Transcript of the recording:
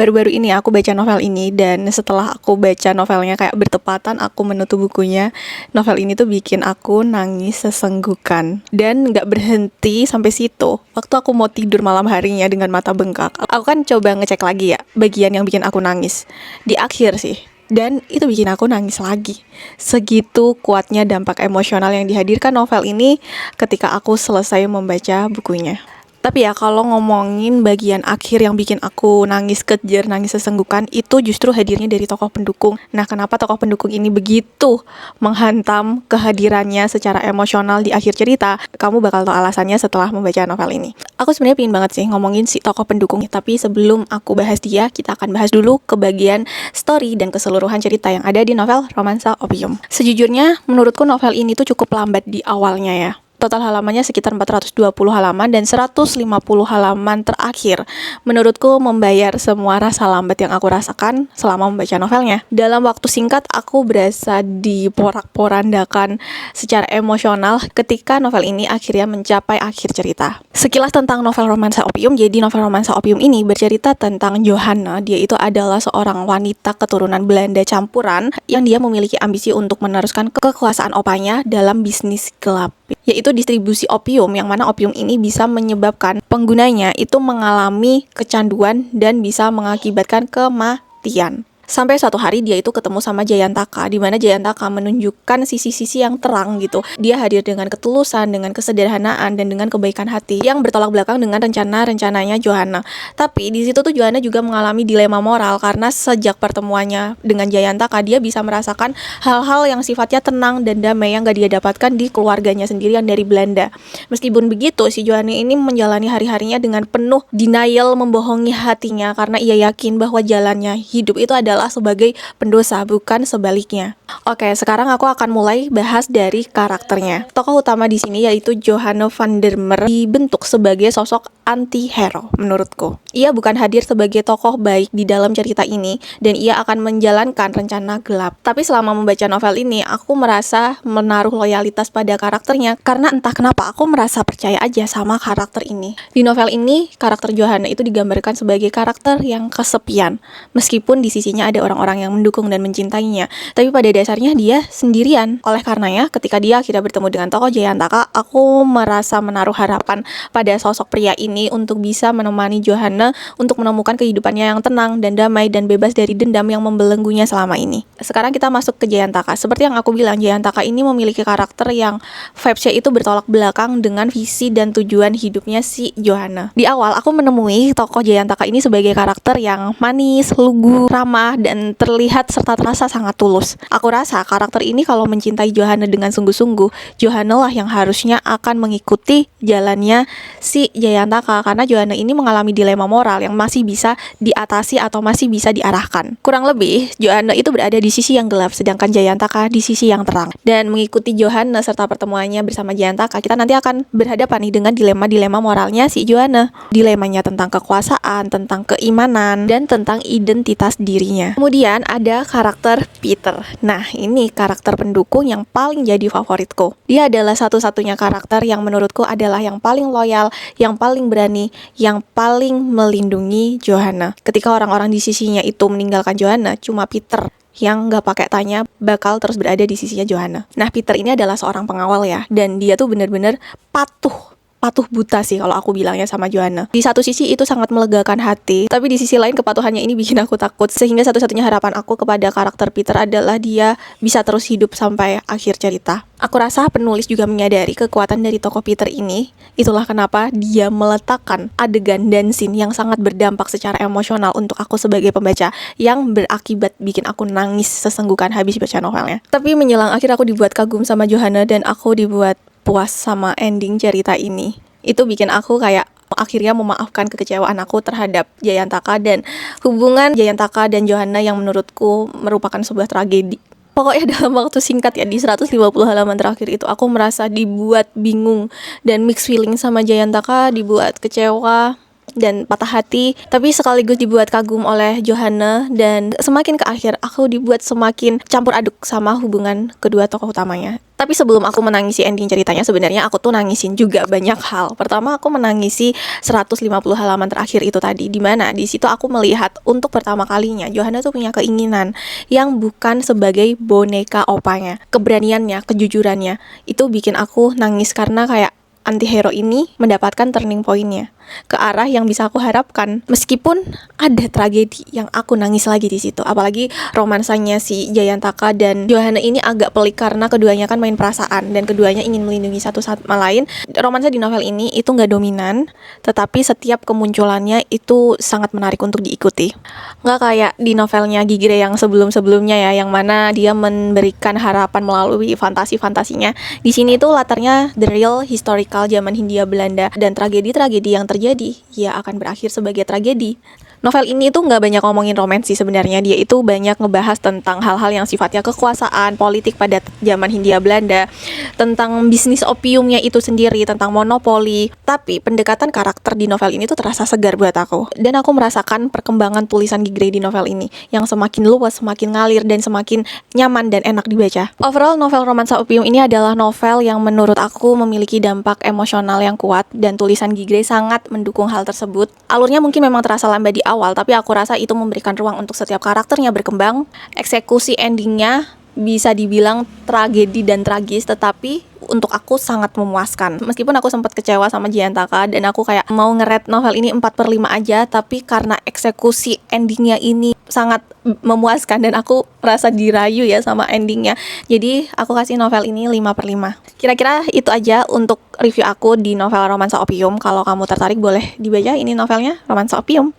Baru-baru ini aku baca novel ini, dan setelah aku baca novelnya kayak bertepatan aku menutup bukunya, novel ini tuh bikin aku nangis sesenggukan. Dan gak berhenti sampai situ. Waktu aku mau tidur malam harinya dengan mata bengkak, aku kan coba ngecek lagi ya bagian yang bikin aku nangis. Di akhir sih. Dan itu bikin aku nangis lagi. Segitu kuatnya dampak emosional yang dihadirkan novel ini ketika aku selesai membaca bukunya. Tapi ya kalau ngomongin bagian akhir yang bikin aku nangis kejer, nangis sesenggukan, itu justru hadirnya dari tokoh pendukung. Nah, kenapa tokoh pendukung ini begitu menghantam kehadirannya secara emosional di akhir cerita? Kamu bakal tahu alasannya setelah membaca novel ini. Aku sebenarnya pengen banget sih ngomongin si tokoh pendukung, tapi sebelum aku bahas dia, kita akan bahas dulu ke bagian story dan keseluruhan cerita yang ada di novel Romansa Opium. Sejujurnya, menurutku novel ini tuh cukup lambat di awalnya ya. Total halamannya sekitar 420 halaman dan 150 halaman terakhir menurutku membayar semua rasa lambat yang aku rasakan selama membaca novelnya. Dalam waktu singkat aku berasa diporak-porandakan secara emosional ketika novel ini akhirnya mencapai akhir cerita. Sekilas tentang novel Romansa Opium. Jadi novel Romansa Opium ini bercerita tentang Johanna. Dia itu adalah seorang wanita keturunan Belanda campuran yang dia memiliki ambisi untuk meneruskan kekuasaan opanya dalam bisnis gelap, yaitu distribusi opium, yang mana opium ini bisa menyebabkan penggunanya itu mengalami kecanduan dan bisa mengakibatkan kematian. Sampai suatu hari dia itu ketemu sama Jayantaka, di mana Jayantaka menunjukkan sisi-sisi yang terang gitu. Dia hadir dengan ketulusan, dengan kesederhanaan, dan dengan kebaikan hati yang bertolak belakang dengan rencananya Johanna. Tapi di situ tuh Johanna juga mengalami dilema moral karena sejak pertemuannya dengan Jayantaka dia bisa merasakan hal-hal yang sifatnya tenang dan damai yang gak dia dapatkan di keluarganya sendirian dari Belanda. Meskipun begitu, si Johanna ini menjalani hari-harinya dengan penuh denial, membohongi hatinya karena ia yakin bahwa jalannya hidup itu adalah sebagai pendosa, bukan sebaliknya. Oke, sekarang aku akan mulai bahas dari karakternya. Tokoh utama di sini yaitu Johanna van der Meer dibentuk sebagai sosok anti-hero menurutku. Ia bukan hadir sebagai tokoh baik di dalam cerita ini dan ia akan menjalankan rencana gelap. Tapi selama membaca novel ini, aku merasa menaruh loyalitas pada karakternya karena entah kenapa aku merasa percaya aja sama karakter ini. Di novel ini, karakter Johanna itu digambarkan sebagai karakter yang kesepian. Meskipun di sisinya ada orang-orang yang mendukung dan mencintainya, tapi pada dasarnya dia sendirian. Oleh karenanya, ketika dia akhirnya bertemu dengan tokoh Jayantaka, aku merasa menaruh harapan pada sosok pria ini untuk bisa menemani Johanna untuk menemukan kehidupannya yang tenang dan damai dan bebas dari dendam yang membelenggunya selama ini. Sekarang kita masuk ke Jayantaka. Seperti yang aku bilang, Jayantaka ini memiliki karakter yang vibes-nya itu bertolak belakang dengan visi dan tujuan hidupnya si Johanna. Di awal, aku menemui tokoh Jayantaka ini sebagai karakter yang manis, lugu, ramah, dan terlihat serta terasa sangat tulus. Aku rasa karakter ini kalau mencintai Johanna dengan sungguh-sungguh, Johanna lah yang harusnya akan mengikuti jalannya si Jayantaka, karena Johanna ini mengalami dilema moral yang masih bisa diatasi atau masih bisa diarahkan. Kurang lebih, Johanna itu berada di sisi yang gelap, sedangkan Jayantaka di sisi yang terang. Dan mengikuti Johanna serta pertemuannya bersama Jayantaka, kita nanti akan berhadapan nih dengan dilema-dilema moralnya si Johanna. Dilemanya tentang kekuasaan, tentang keimanan, dan tentang identitas dirinya. Kemudian ada karakter Peter. Nah, ini karakter pendukung yang paling jadi favoritku. Dia adalah satu-satunya karakter yang menurutku adalah yang paling loyal, yang paling berani, yang paling melindungi Johanna. Ketika orang-orang di sisinya itu meninggalkan Johanna, cuma Peter yang gak pakai tanya bakal terus berada di sisinya Johanna. Nah, Peter ini adalah seorang pengawal ya, dan dia tuh benar-benar patuh buta sih kalau aku bilangnya sama Johanna. Di satu sisi itu sangat melegakan hati, tapi di sisi lain kepatuhannya ini bikin aku takut. Sehingga satu-satunya harapan aku kepada karakter Peter adalah dia bisa terus hidup sampai akhir cerita. Aku rasa penulis juga menyadari kekuatan dari tokoh Peter ini. Itulah kenapa dia meletakkan adegan dan scene yang sangat berdampak secara emosional untuk aku sebagai pembaca, yang berakibat bikin aku nangis sesenggukan habis baca novelnya. Tapi menjelang akhir aku dibuat kagum sama Johanna dan aku dibuat puas sama ending cerita ini. Itu bikin aku kayak akhirnya memaafkan kekecewaan aku terhadap Jayantaka dan hubungan Jayantaka dan Johanna yang menurutku merupakan sebuah tragedi. Pokoknya dalam waktu singkat ya, di 150 halaman terakhir itu aku merasa dibuat bingung dan mixed feeling sama Jayantaka, dibuat kecewa. dan patah hati, tapi sekaligus dibuat kagum oleh Johanna, dan semakin ke akhir aku dibuat semakin campur aduk sama hubungan kedua tokoh utamanya. Tapi sebelum aku menangisi ending ceritanya, sebenarnya aku tuh nangisin juga banyak hal. Pertama, aku menangisi 150 halaman terakhir itu tadi, di mana di situ aku melihat untuk pertama kalinya Johanna tuh punya keinginan yang bukan sebagai boneka opanya. Keberaniannya, kejujurannya itu bikin aku nangis, karena kayak antihero ini mendapatkan turning point-nya ke arah yang bisa aku harapkan. Meskipun ada tragedi yang aku nangis lagi di situ, apalagi romansanya si Jayantaka dan Johanna ini agak pelik karena keduanya kan main perasaan dan keduanya ingin melindungi satu sama lain. Romansa di novel ini itu nggak dominan, tetapi setiap kemunculannya itu sangat menarik untuk diikuti. Nggak kayak di novelnya Gigre yang sebelum-sebelumnya ya, yang mana dia memberikan harapan melalui fantasi-fantasinya. Di sini tuh latarnya the real historical zaman Hindia Belanda, dan tragedi-tragedi yang terjadi ya akan berakhir sebagai tragedi. Novel ini tuh nggak banyak ngomongin romansi sebenarnya, dia itu banyak ngebahas tentang hal-hal yang sifatnya kekuasaan, politik pada zaman Hindia Belanda, tentang bisnis opiumnya itu sendiri, tentang monopoli. Tapi pendekatan karakter di novel ini tuh terasa segar buat aku, dan aku merasakan perkembangan tulisan Gigre di novel ini yang semakin luas, semakin ngalir, dan semakin nyaman dan enak dibaca. Overall, novel Romansa Opium ini adalah novel yang menurut aku memiliki dampak emosional yang kuat, dan tulisan Gigre sangat mendukung hal tersebut. Alurnya mungkin memang terasa lambat di awal, tapi aku rasa itu memberikan ruang untuk setiap karakternya berkembang. Eksekusi endingnya bisa dibilang tragedi dan tragis, tetapi untuk aku sangat memuaskan. Meskipun aku sempat kecewa sama Jayantaka, dan aku kayak mau nge-rate novel ini 4/5 aja, tapi karena eksekusi endingnya ini sangat memuaskan dan aku merasa dirayu ya sama endingnya, jadi aku kasih novel ini 5/5. Kira-kira itu aja untuk review aku di novel Romansa Opium. Kalau kamu tertarik boleh dibaca ini novelnya, Romansa Opium.